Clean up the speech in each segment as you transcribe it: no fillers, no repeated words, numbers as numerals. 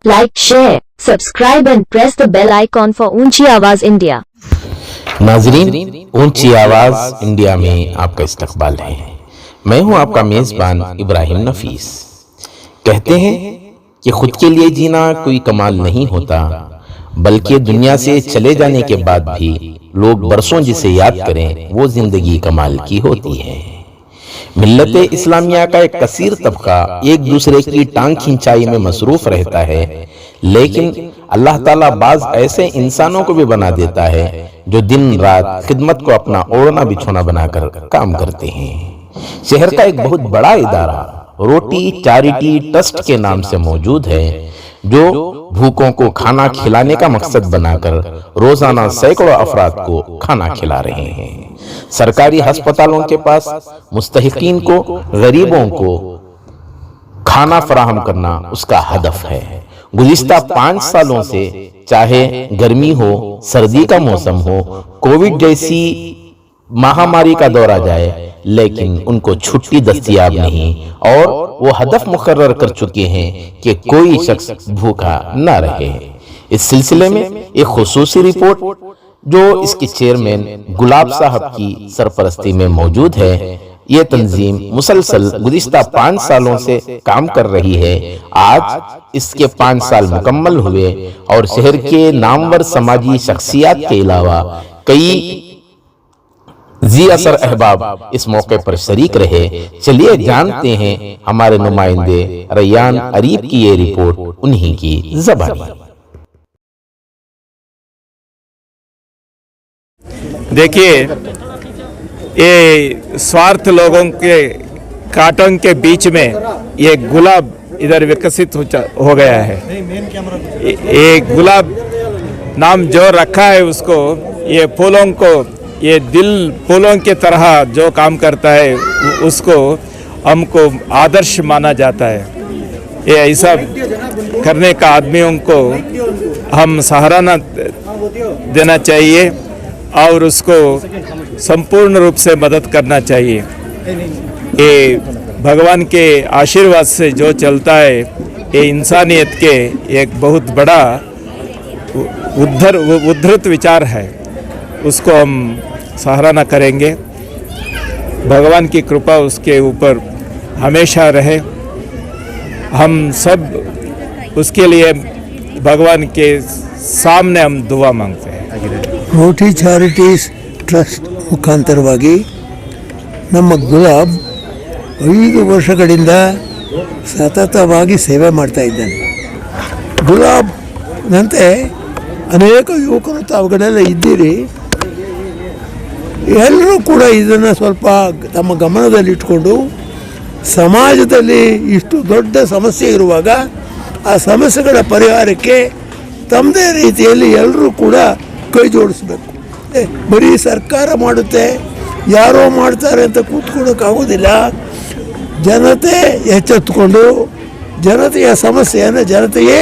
like, share, subscribe and press the bell icon for ऊंची आवाज India. नाजरीन, ऊंची आवाज इंडिया में आपका इस्तकबाल है। मैं हूं आपका मेजबान इब्राहिम नफीस। कहते हैं कि खुद के लिए जीना कोई कमाल नहीं होता, बल्कि दुनिया से चले जाने के बाद भी लोग बरसों जिसे याद करें वो जिंदगी कमाल की होती है। मिल्लत इस्लामिया का एक कसीर तबका एक दूसरे की टांग खिंचाई में मसरूफ रहता है, लेकिन अल्लाह ताला बाज ऐसे इंसानों को भी बना देता है जो दिन रात खिदमत को अपना ओढ़ना बिछोना बनाकर काम करते हैं। शहर का एक बहुत बड़ा इदारा रोटी चैरिटी ट्रस्ट के नाम से मौजूद है, जो भूखों को खाना खिलाने का मकसद बनाकर रोजाना सैकड़ों अफराद को खाना खिला रहे हैं। सरकारी अस्पतालों के पास मुस्तहिकीन को, गरीबों को खाना फराहम करना उसका हदफ है। गुज़िश्ता 5 सालों से चाहे गर्मी हो, सर्दी का मौसम हो, कोविड जैसी महामारी का दौर आ जाए, लेकिन उनको छुट्टी दस्तयाब नहीं और वो हदफ मुकर्रर कर चुके हैं कि कोई शख्स भूखा न रहे। इस सिलसिले में एक खुसूसी रिपोर्ट जो इसके चेयरमैन गुलाब साहब की सरपरस्ती में मौजूद है, ये तंजीम मुसलसल गुज़िश्ता 5 सालों से काम कर रही है। आज इसके 5 साल मुकम्मल हुए और शहर के नामवर समाजी शख्सियत के अलावा कई जी असर अहबाब इस मौके पर शरीक रहे। चलिए जानते हैं हमारे नुमाइंदे रैयान अरीब की ये रिपोर्ट उन्हीं की ज़बानी। देखिए, ये स्वार्थ लोगों के काटों के बीच में ये गुलाब इधर विकसित हो गया है। ये गुलाब नाम जो रखा है उसको, ये फूलों को, ये दिल फूलों के तरह जो काम करता है उसको हमको आदर्श माना जाता है। ये ऐसा करने का आदमियों को हम सराहना देना चाहिए और उसको संपूर्ण रूप से मदद करना चाहिए। ये भगवान के आशीर्वाद से जो चलता है, ये इंसानियत के एक बहुत बड़ा उद्धृत विचार है, उसको हम सराहना करेंगे। भगवान की कृपा उसके ऊपर हमेशा रहे। हम सब उसके लिए भगवान के सामने हम दुआ मांगते हैं। ರೋಟಿ ಚಾರಿಟೀಸ್ ಟ್ರಸ್ಟ್ ಮುಖಾಂತರವಾಗಿ ನಮ್ಮ ಗುಲಾಬ್ 5 ವರ್ಷಗಳಿಂದ ಸತತವಾಗಿ ಸೇವೆ ಮಾಡ್ತಾ ಇದ್ದಾನೆ. ಗುಲಾಬ್ನಂತೆ ಅನೇಕ ಯುವಕರು ತಾವುಗಳೆಲ್ಲ ಇದ್ದೀರಿ, ಎಲ್ಲರೂ ಕೂಡ ಇದನ್ನು ಸ್ವಲ್ಪ ತಮ್ಮ ಗಮನದಲ್ಲಿಟ್ಕೊಂಡು ಸಮಾಜದಲ್ಲಿ ಇಷ್ಟು ದೊಡ್ಡ ಸಮಸ್ಯೆ ಇರುವಾಗ ಆ ಸಮಸ್ಯೆಗಳ ಪರಿಹಾರಕ್ಕೆ ತಮ್ಮದೇ ರೀತಿಯಲ್ಲಿ ಎಲ್ಲರೂ ಕೂಡ ಕೈ ಜೋಡಿಸ್ಬೇಕು. ಬರೀ ಸರ್ಕಾರ ಮಾಡುತ್ತೆ, ಯಾರೋ ಮಾಡ್ತಾರೆ ಅಂತ ಕೂತ್ಕೊಳ್ಳೋಕ್ಕಾಗೋದಿಲ್ಲ. ಜನತೆ ಎಚ್ಚೆತ್ತುಕೊಂಡು ಜನತೆಯ ಸಮಸ್ಯೆಯನ್ನು ಜನತೆಯೇ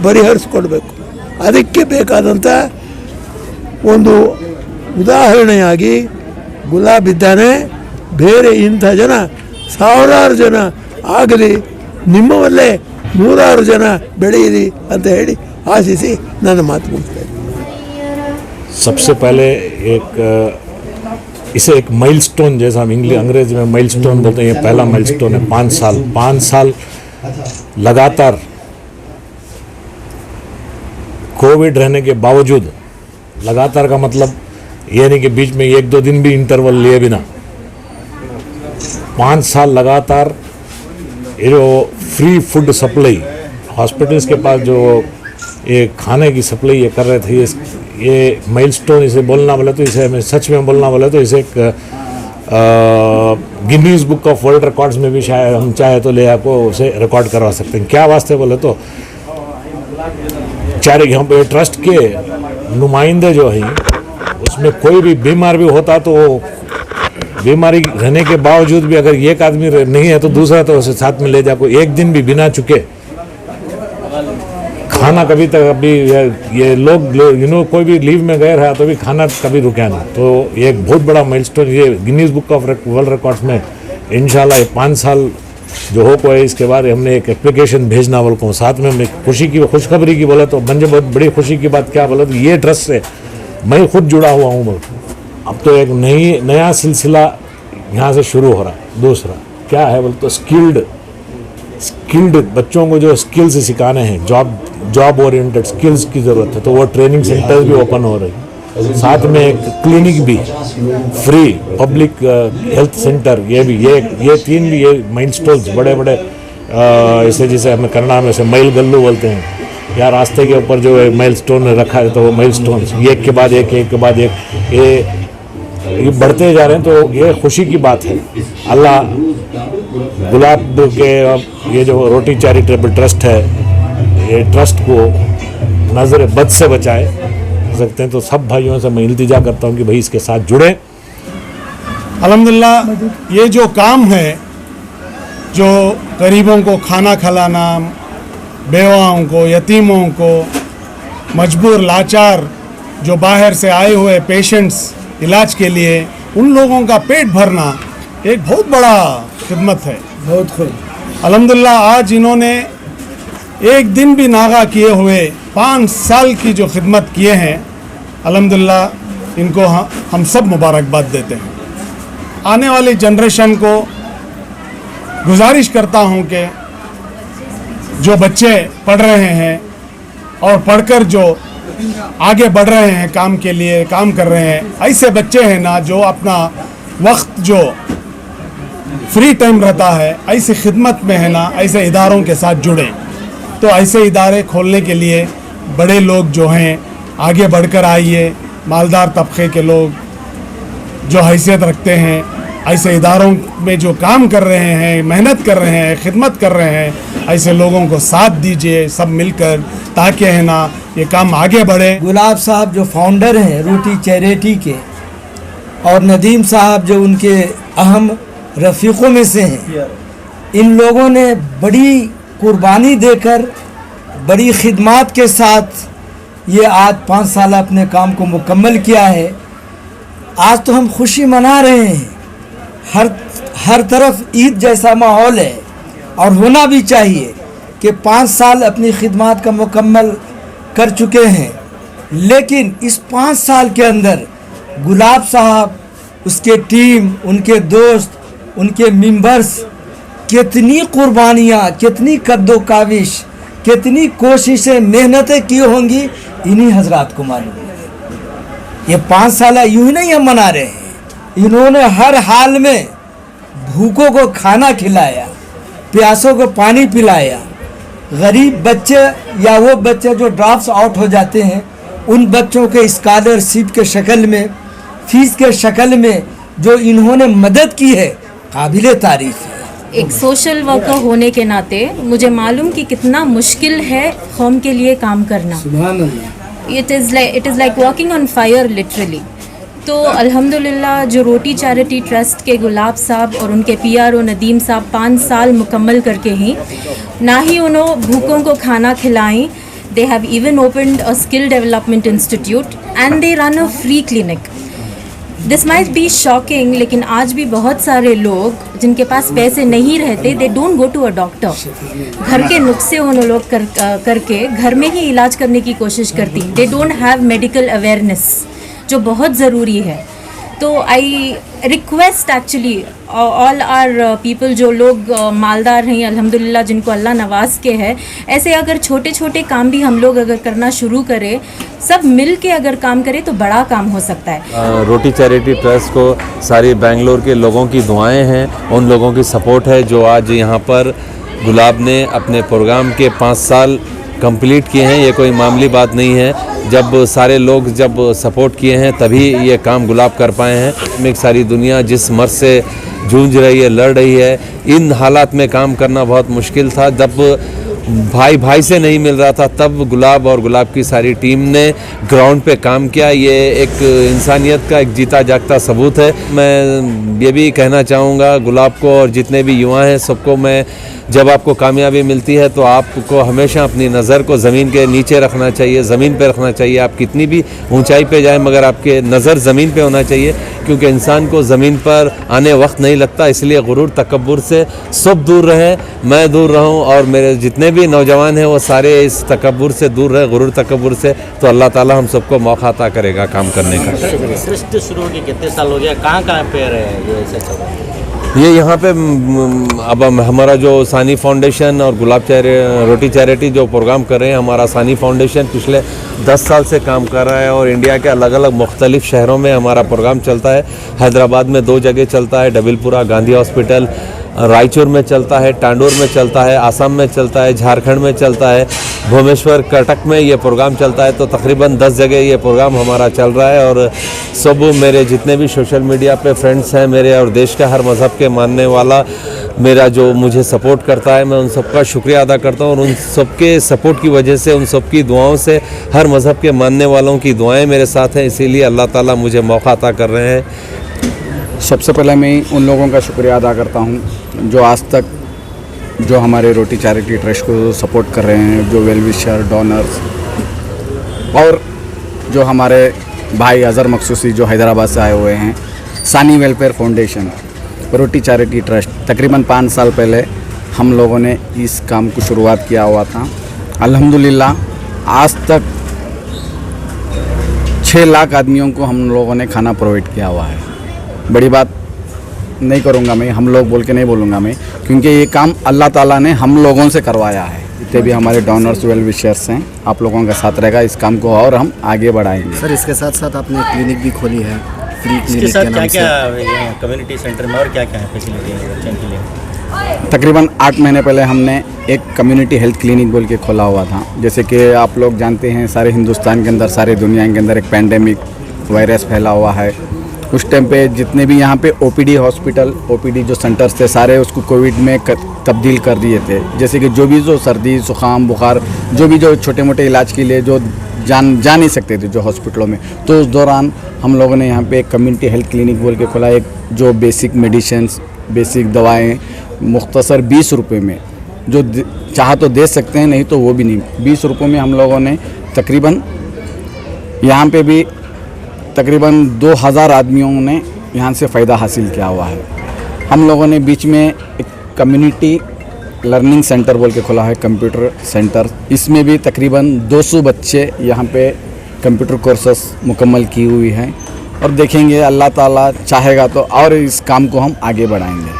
ಪರಿಹರಿಸ್ಕೊಳ್ಬೇಕು. ಅದಕ್ಕೆ ಬೇಕಾದಂಥ ಒಂದು ಉದಾಹರಣೆಯಾಗಿ ಗುಲಾಬ್ ಇದ್ದಾನೆ. ಬೇರೆ ಇಂಥ ಜನ ಸಾವಿರಾರು ಜನ ಆಗಲಿ, ನಿಮ್ಮವಲ್ಲೇ 100 ಜನ ಬೆಳೆಯಿರಿ ಅಂತ ಹೇಳಿ ಆಶಿಸಿ ನನ್ನ ಮಾತು ಮುಗಿಸ್ತೇನೆ. सबसे पहले इसे एक माइलस्टोन, जैसा हम अंग्रेजी में माइलस्टोन बोलते हैं, ये पहला माइलस्टोन है। 5 साल लगातार कोविड रहने के बावजूद, लगातार का मतलब ये नहीं कि बीच में 1-2 दिन भी इंटरवल लिए बिना, 5 साल लगातार ये जो फ्री फूड सप्लाई हॉस्पिटल्स के पास जो ये खाने की सप्लाई ये कर रहे थे, ये माइलस्टोन इसे बोलना बोले तो, इसे हमें सच में बोलना बोले तो इसे एक Guinness book of world records में भी शायद हम चाहे तो ले आपको उसे रिकॉर्ड करवा सकते हैं। क्या वास्ते बोले तो यहाँ पे ट्रस्ट के नुमाइंदे जो हैं, उसमें कोई भी बीमार भी होता तो बीमारी रहने के बावजूद भी अगर एक आदमी नहीं है तो दूसरा तो उसे साथ में ले जाको, एक दिन भी बिना चुके खाना कभी तक अभी ये लोग कोई भी लीव में गए रहा तो भी खाना कभी रुका नहीं। तो ये एक बहुत बड़ा माइलस्टोन, ये Guinness book of world records में इंशाल्लाह 5 साल जो हो को है इसके बाद हमने एक एप्लीकेशन भेजना बोल को साथ में हमने खुशखबरी की बोला तो मुझे बहुत बड़ी खुशी की बात क्या बोला तो ये ट्रस्ट से मैं खुद जुड़ा हुआ हूँ बोल। अब तो एक नया सिलसिला यहाँ से शुरू हो रहा है। दूसरा क्या है बोल तो स्किल्ड बच्चों को जो स्किल्स सिखाने हैं, जॉब ओरिएंटेड स्किल्स की ज़रूरत है, तो वो ट्रेनिंग सेंटर्स भी ओपन हो रही है। साथ में एक क्लिनिक भी फ्री, पब्लिक हेल्थ सेंटर, ये तीन भी ये माइलस्टोन्स बड़े बड़े ऐसे जिसे हमें कन्नड़ा में से माइल गल्लू बोलते हैं या रास्ते के ऊपर जो माइलस्टोन रखा है तो वो माइलस्टोन्स एक के बाद एक ये बढ़ते जा रहे हैं। तो ये खुशी की बात है। अल्लाह गुलाब के ये जो रोटी चैरिटेबल ट्रस्ट है, ये ट्रस्ट को नजर बद से बचाए सकते हैं। तो सब भाइयों से मैं इल्तिजा करता हूँ कि भाई इसके साथ जुड़े। अल्हम्दुलिल्लाह ये जो काम है, जो गरीबों को खाना खिलाना, बेवाओं को, यतीमों को, मजबूर लाचार जो बाहर से आए हुए पेशेंट्स इलाज के लिए, उन लोगों का पेट भरना एक बहुत बड़ा खिदमत है। बहुत खूब। अल्हम्दुलिल्लाह आज इन्होंने एक दिन भी नागा किए हुए 5 साल की जो खिदमत किए हैं, अल्हम्दुलिल्लाह इनको हम सब मुबारकबाद देते हैं। आने वाली जनरेशन को गुजारिश करता हूँ कि जो बच्चे पढ़ रहे हैं और पढ़कर जो आगे बढ़ रहे हैं, काम के लिए काम कर रहे हैं, ऐसे बच्चे हैं ना जो अपना वक्त जो फ्री टाइम रहता है ऐसे खिदमत में है ना, ऐसे इदारों के साथ जुड़े। तो ऐसे इदारे खोलने के लिए बड़े लोग जो हैं आगे बढ़कर आइए। मालदार तबके के लोग जो हैसियत रखते हैं, ऐसे इदारों में जो काम कर रहे हैं, मेहनत कर रहे हैं, खिदमत कर रहे हैं, ऐसे लोगों को साथ दीजिए सब मिलकर, ताकि है ना ये काम आगे बढ़े। गुलाब साहब जो फाउंडर हैं रोटी चैरिटी के, और नदीम साहब जो उनके अहम रफ़ीक़ों में से हैं, इन लोगों ने बड़ी कुर्बानी देकर, बड़ी खिदमत के साथ ये आज 5 साल अपने काम को मुकम्मल किया है। आज तो हम खुशी मना रहे हैं, हर तरफ ईद जैसा माहौल है और होना भी चाहिए कि 5 साल अपनी खिदमत का मुकम्मल कर चुके हैं। लेकिन इस 5 साल के अंदर गुलाब साहब, उसके टीम, उनके दोस्त, उनके मेंबर्स कितनी कुर्बानियाँ, कितनी कद्दो काविश, कितनी कोशिशें, मेहनतें की होंगी, इन्हीं हजरात को मालूम है। ये 5 साल यूँ ही नहीं हम मना रहे हैं, इन्होंने हर हाल में भूखों को खाना खिलाया, प्यासों को पानी पिलाया। गरीब बच्चे या वो बच्चे जो ड्रॉप्स आउट हो जाते हैं, उन बच्चों के स्कॉलरशिप के शक्ल में, फीस के शक्ल में जो इन्होंने मदद की है, काबिले तारीफ है। एक सोशल वर्कर होने के नाते मुझे मालूम कि कितना मुश्किल है कौम के लिए काम करना। सुभान अल्लाह। It is like walking on fire literally. तो अल्हम्दुलिल्लाह जो रोटी चैरिटी ट्रस्ट के गुलाब साहब और उनके PRO नदीम साहब 5 साल मुकम्मल करके ही ना ही उन्होंने भूखों को खाना खिलाई, they have even opened a skill development institute and they run a free clinic. This might be shocking, लेकिन आज भी बहुत सारे लोग जिनके पास पैसे नहीं रहते, they don't go to a doctor. घर के नुस्खे उन लोग करके घर में ही इलाज करने की कोशिश करती। They don't have medical awareness जो बहुत ज़रूरी है। तो I request actually all are people, जो लोग मालदार हैं अल्हम्दुलिल्लाह, जिनको अल्लाह नवाज के है, ऐसे अगर छोटे छोटे काम भी हम लोग अगर करना शुरू करें, सब मिल के अगर काम करें तो बड़ा काम हो सकता है। रोटी चैरिटी ट्रस्ट को सारी बेंगलोर के लोगों की दुआएं हैं, उन लोगों की सपोर्ट है जो आज यहाँ पर गुलाब ने अपने प्रोग्राम के 5 साल कंप्लीट किए हैं। ये कोई मामूली बात नहीं है। जब सारे लोग जब सपोर्ट किए हैं तभी ये काम गुलाब कर पाए हैं। एक सारी दुनिया जिस मर्ज से जूझ रही है, लड़ रही है, इन हालात में काम करना बहुत मुश्किल था। जब भाई भाई से नहीं मिल रहा था, तब गुलाब और गुलाब की सारी टीम ने ग्राउंड पे काम किया। ये एक इंसानियत का एक जीता जागता सबूत है। मैं ये भी कहना चाहूँगा गुलाब को और जितने भी युवा हैं सबको, मैं जब आपको कामयाबी मिलती है तो आपको हमेशा अपनी नज़र को ज़मीन के नीचे रखना चाहिए, ज़मीन पे रखना चाहिए। आप कितनी भी ऊंचाई पे जाएं मगर आपके नज़र ज़मीन पे होना चाहिए। क्योंकि इंसान को ज़मीन पर आने वक्त नहीं लगता, इसलिए गुरूर तकब्बुर से सब दूर रहें, मैं दूर रहूं और मेरे जितने भी नौजवान हैं वो सारे इस तकब्बुर से दूर रहे, गुरूर तकब्बुर से, तो अल्लाह ताला हम सबको मौका अता करेगा काम करने का। सृष्टि शुरू होकर कितने साल हो गया, कहाँ कहाँ पे रहे हैं ये ऐसे चल रहा है? ये यहाँ पे अब हमारा जो सानी फाउंडेशन और गुलाब रोटी चैरिटी जो प्रोग्राम कर रहे हैं, हमारा सानी फाउंडेशन पिछले 10 साल से काम कर रहा है और इंडिया के अलग अलग मुख्तलिफ शहरों में हमारा प्रोग्राम चलता है। हैदराबाद में 2 जगह चलता है, डबिलपुरा गांधी हॉस्पिटल, रायचूर में चलता है, टांडोर में चलता है, आसाम में चलता है, झारखंड में चलता है, भुवनेश्वर कर्नाटक में ये प्रोग्राम चलता है। तो तकरीबन 10 जगह ये प्रोग्राम हमारा चल रहा है और सब मेरे जितने भी सोशल मीडिया पे फ्रेंड्स हैं मेरे और देश का हर मज़हब के मानने वाला मेरा जो मुझे सपोर्ट करता है, मैं उन सबका शुक्रिया अदा करता हूँ और उन सबके सपोर्ट की वजह से, उन सबकी दुआओं से, हर मज़हब के मानने वालों की दुआएँ मेरे साथ हैं, इसीलिए अल्लाह ताला मुझे मौका अता कर रहे हैं। सबसे पहले मैं उन लोगों का शुक्रिया अदा करता हूं जो आज तक जो हमारे रोटी चैरिटी ट्रस्ट को सपोर्ट कर रहे हैं, जो वेल विशर, डोनर्स और जो हमारे भाई अज़हर मखसूसी जो हैदराबाद से आए हुए हैं, सानी वेलफेयर फाउंडेशन, रोटी चैरिटी ट्रस्ट। तकरीबन 5 साल पहले हम लोगों ने इस काम को शुरुआत किया हुआ था। अल्हम्दुलिल्लाह आज तक 6 लाख आदमियों को हम लोगों ने खाना प्रोवाइड किया हुआ है। बड़ी बात नहीं करूँगा मैं, हम लोग बोल के नहीं बोलूँगा मैं, क्योंकि ये काम अल्लाह ताला ने हम लोगों से करवाया है। जितने भी हमारे डोनर्स वेल विशर्स हैं, आप लोगों का साथ रहेगा इस काम को और हम आगे बढ़ाएंगे। सर इसके साथ साथ आपने क्लिनिक भी खोली है, फ्री क्लिनिक के नाम से। क्या कम्युनिटी सेंटर में और क्या क्या है फैसिलिटी है बच्चों के लिए? तकरीबन 8 महीने पहले हमने एक कम्युनिटी हेल्थ क्लिनिक बोल के खोला हुआ था। जैसे कि आप लोग जानते हैं सारे हिंदुस्तान के अंदर, सारे दुनिया के अंदर एक पैंडेमिक वायरस फैला हुआ है। उस टाइम पे जितने भी यहाँ पे ओपीडी हॉस्पिटल, ओपीडी जो सेंटर्स थे सारे उसको कोविड में तब्दील कर दिए थे। जैसे कि जो सर्दी, जुकाम, बुखार, जो छोटे मोटे इलाज के लिए जो जा नहीं सकते थे जो हॉस्पिटलों में, तो उस दौरान हम लोगों ने यहाँ पे एक कम्युनिटी हेल्थ क्लिनिक बोल के खोला। एक जो बेसिक मेडिसिन्स, बेसिक दवाएँ मुख्तसर 20 रुपये में, जो चाह तो दे सकते हैं, नहीं तो वो भी नहीं, 20 रुपये में हम लोगों ने तकरीबन यहाँ पे भी तकरीबन 2000 आदमियों ने यहाँ से फ़ायदा हासिल किया हुआ है। हम लोगों ने बीच में एक कम्युनिटी लर्निंग सेंटर बोल के खोला है, कंप्यूटर सेंटर। इसमें भी तकरीबन 200 बच्चे यहाँ पे कंप्यूटर कोर्सेस मुकम्मल की हुई हैं और देखेंगे अल्लाह ताला चाहेगा तो और इस काम को हम आगे बढ़ाएंगे।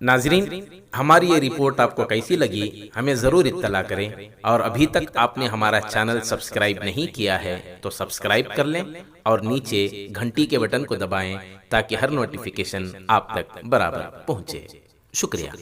नाजरीन, हमारी ये रिपोर्ट आपको कैसी लगी हमें ज़रूर इत्तला करें और अभी तक आपने हमारा चैनल सब्सक्राइब नहीं किया है तो सब्सक्राइब कर लें और नीचे घंटी के बटन को दबाएं ताकि हर नोटिफिकेशन आप तक बराबर पहुंचे। शुक्रिया।